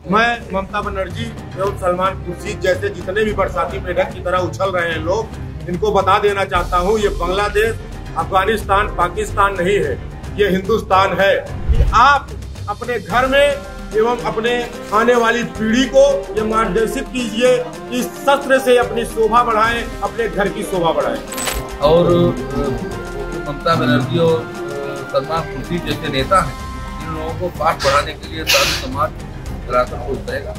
मैं ममता बनर्जी एवं सलमान खुर्शीद जैसे जितने भी बरसाती मेढक की तरह उछल रहे हैं लोग, इनको बता देना चाहता हूँ, ये बांग्लादेश, अफगानिस्तान, पाकिस्तान नहीं है, ये हिंदुस्तान है। कि आप अपने घर में एवं अपने आने वाली पीढ़ी को ये मार्गदर्शित कीजिए कि शस्त्र से अपनी शोभा बढ़ाएं, अपने घर की शोभा बढ़ाएं। और ममता बनर्जी और सलमान खुर्शीद जैसे नेता हैं, इन लोगों को पाठ बढ़ाने के लिए साधु समाज धरातल को उतरेगा।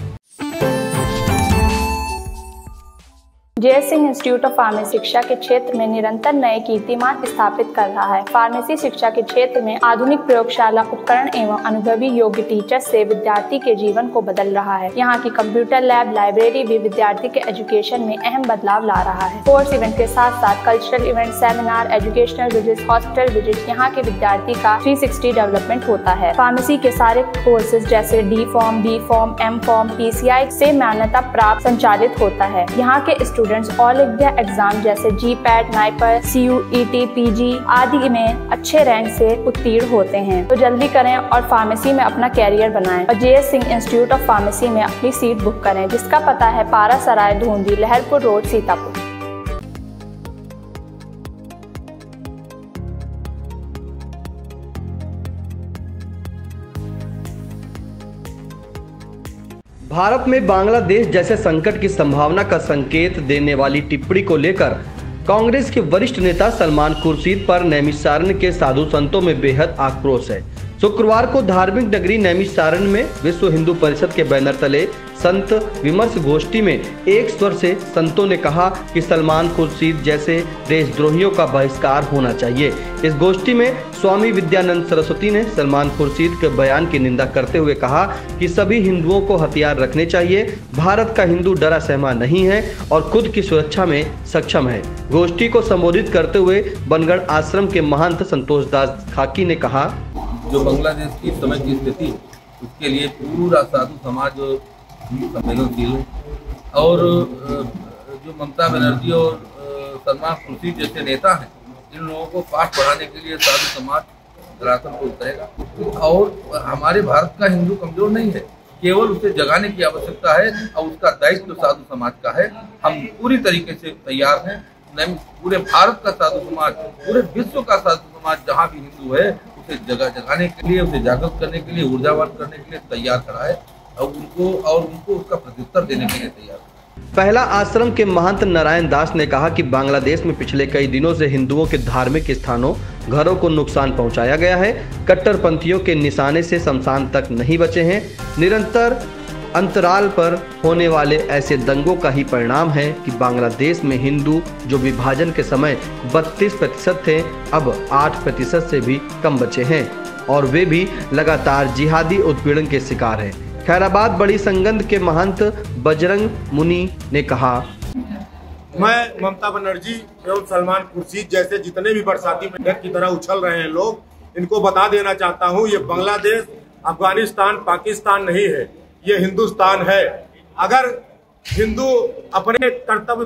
जय सिंह इंस्टीट्यूट ऑफ फार्मेसी शिक्षा के क्षेत्र में निरंतर नए कीर्तिमान स्थापित कर रहा है। फार्मेसी शिक्षा के क्षेत्र में आधुनिक प्रयोगशाला उपकरण एवं अनुभवी योग्य टीचर से विद्यार्थी के जीवन को बदल रहा है। यहाँ की कंप्यूटर लैब, लाइब्रेरी भी विद्यार्थी के एजुकेशन में अहम बदलाव ला रहा है। कोर्स इवेंट के साथ साथ cultural event, seminar, educational visit, hospital visit, यहाँ के विद्यार्थी का 360 डेवलपमेंट होता है। फार्मेसी के सारे कोर्सेज जैसे D form, B form, M form, PCI से मान्यता प्राप्त संचालित होता है। यहाँ के स्टूडेंट्स ऑल इंडिया एग्जाम जैसे GPAT, NIPER, CUET, PG आदि में अच्छे रैंक से उत्तीर्ण होते हैं। तो जल्दी करें और फार्मेसी में अपना कैरियर बनाएं और जय सिंह इंस्टीट्यूट ऑफ फार्मेसी में अपनी सीट बुक करें, जिसका पता है पारासराय, धूंधी, लहरपुर रोड, सीतापुर। भारत में बांग्लादेश जैसे संकट की संभावना का संकेत देने वाली टिप्पणी को लेकर कांग्रेस के वरिष्ठ नेता सलमान खुर्शीद पर नैमिषारण्य के साधु संतों में बेहद आक्रोश है। शुक्रवार को धार्मिक नगरी नैमिषारण्य में विश्व हिंदू परिषद के बैनर तले संत विमर्श गोष्ठी में एक स्वर से संतों ने कहा कि सलमान खुर्शीद जैसे देशद्रोहियों का बहिष्कार होना चाहिए। इस गोष्ठी में स्वामी विद्यानंद सरस्वती ने सलमान खुर्शीद के बयान की निंदा करते हुए कहा कि सभी हिंदुओं को हथियार रखने चाहिए। भारत का हिंदू डरा सहमा नहीं है और खुद की सुरक्षा में सक्षम है। गोष्ठी को संबोधित करते हुए बनगढ़ आश्रम के महंत संतोष दास खाकी ने कहा, जो बांग्लादेश की समय की स्थिति, उसके लिए पूरा साधु समाज संवेदनशील है। और जो ममता बनर्जी और सलमान खुर्शीद जैसे नेता हैं, इन लोगों को पाठ पढ़ाने के लिए साधु समाज धरातल को उतरेगा। और हमारे भारत का हिंदू कमजोर नहीं है, केवल उसे जगाने की आवश्यकता है और उसका दायित्व साधु समाज का है। हम पूरी तरीके से तैयार हैं। पूरे भारत का साधु समाज, पूरे विश्व का साधु समाज जहाँ भी हिंदू है, उसे जगाने के लिए, उसे जागृत करने के लिए, ऊर्जावान करने के लिए तैयार खड़ा है और उनको उसका प्रत्युत्तर देने के लिए तैयार है। पहला आश्रम के महंत नारायण दास ने कहा कि बांग्लादेश में पिछले कई दिनों से हिंदुओं के धार्मिक स्थानों, घरों को नुकसान पहुंचाया गया है। कट्टरपंथियों के निशाने से शमशान तक नहीं बचे हैं। निरंतर अंतराल पर होने वाले ऐसे दंगों का ही परिणाम है कि बांग्लादेश में हिंदू जो विभाजन के समय 32% थे, अब 8% से भी कम बचे हैं और वे भी लगातार जिहादी उत्पीड़न के शिकार हैं। खैराबाद बड़ी संगंध के महंत बजरंग मुनि ने कहा, मैं ममता बनर्जी एवं सलमान खुर्शीद जैसे जितने भी बरसाती मेढक की तरह उछल रहे हैं लोग, इनको बता देना चाहता हूँ, ये बांग्लादेश, अफगानिस्तान, पाकिस्तान नहीं है, ये हिंदुस्तान है। अगर हिंदू अपने कर्तव्य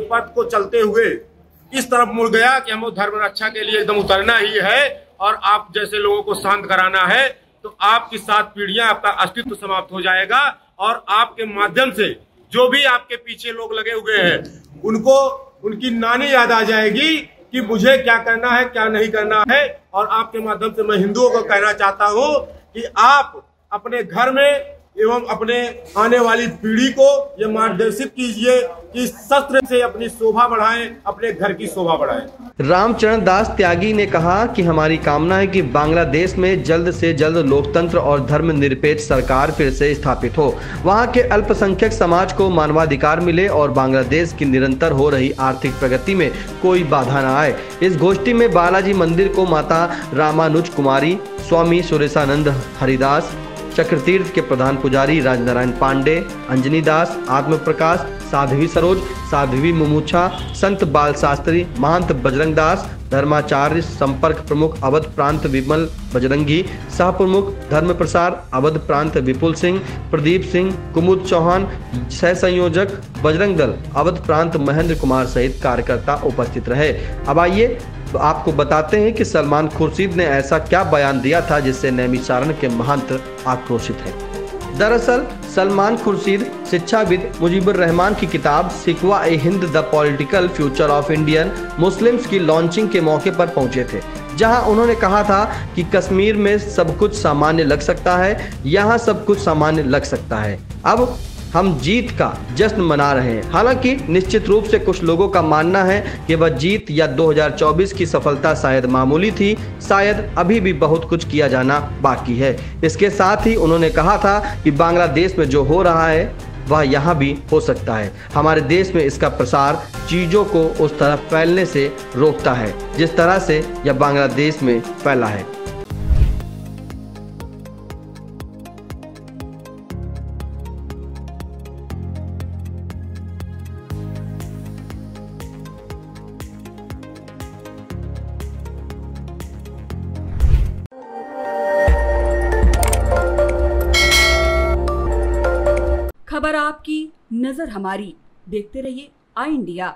पथ को चलते हुए इस तरफ मुड़ गया कि हमें धर्म रक्षा के लिए एकदम उतरना ही है और आप जैसे लोगों को शांत कराना है, तो आपकी 7 पीढ़ियां, आपका अस्तित्व समाप्त हो जाएगा और आपके माध्यम से जो भी आपके पीछे लोग लगे हुए हैं, उनको उनकी नानी याद आ जाएगी कि मुझे क्या करना है, क्या नहीं करना है। और आपके माध्यम से मैं हिंदुओं को कहना चाहता हूं कि आप अपने घर में एवं अपने आने वाली पीढ़ी को ये मार्गदर्शित कीजिए कि शस्त्र से अपनी शोभा बढ़ाएं, अपने घर की शोभा बढ़ाएं। रामचरण दास त्यागी ने कहा कि हमारी कामना है कि बांग्लादेश में जल्द से जल्द लोकतंत्र और धर्मनिरपेक्ष सरकार फिर से स्थापित हो, वहां के अल्पसंख्यक समाज को मानवाधिकार मिले और बांग्लादेश की निरंतर हो रही आर्थिक प्रगति में कोई बाधा न आए। इस गोष्ठी में बालाजी मंदिर को माता रामानुज कुमारी, स्वामी सुरेशानंद हरिदास, चक्रतीर्थ के प्रधान पुजारी राजनारायण पांडे, अंजनी दास, आत्म प्रकाश, साध्वी सरोज, साध्वी मुमुक्षा, संत बाल शास्त्री, महंत बजरंग दास, धर्माचार्य संपर्क प्रमुख अवध प्रांत विमल बजरंगी, सह प्रमुख धर्म प्रसार अवध प्रांत विपुल सिंह, प्रदीप सिंह, कुमुद चौहान, सह संयोजक बजरंग दल अवध प्रांत महेंद्र कुमार सहित कार्यकर्ता उपस्थित रहे। अब आइए आपको बताते हैं कि सलमान खुर्शीद ने ऐसा क्या बयान दिया था जिससे नैमिषारण्य के महंत आक्रोशित हैं। दरअसल सलमान खुर्शीद शिक्षाविद मुजीबुर रहमान की किताब Shikwa e Hind the political future of Indian Muslims की लॉन्चिंग के मौके पर पहुंचे थे, जहां उन्होंने कहा था कि कश्मीर में सब कुछ सामान्य लग सकता है, यहाँ सब कुछ सामान्य लग सकता है। अब हम जीत का जश्न मना रहे हैं। हालांकि निश्चित रूप से कुछ लोगों का मानना है कि वह जीत या 2024 की सफलता शायद मामूली थी, शायद अभी भी बहुत कुछ किया जाना बाकी है। इसके साथ ही उन्होंने कहा था कि बांग्लादेश में जो हो रहा है वह यहाँ भी हो सकता है। हमारे देश में इसका प्रसार चीज़ों को उस तरह फैलने से रोकता है जिस तरह से यह बांग्लादेश में फैला है। खबर आपकी, नजर हमारी। देखते रहिए आई इंडिया।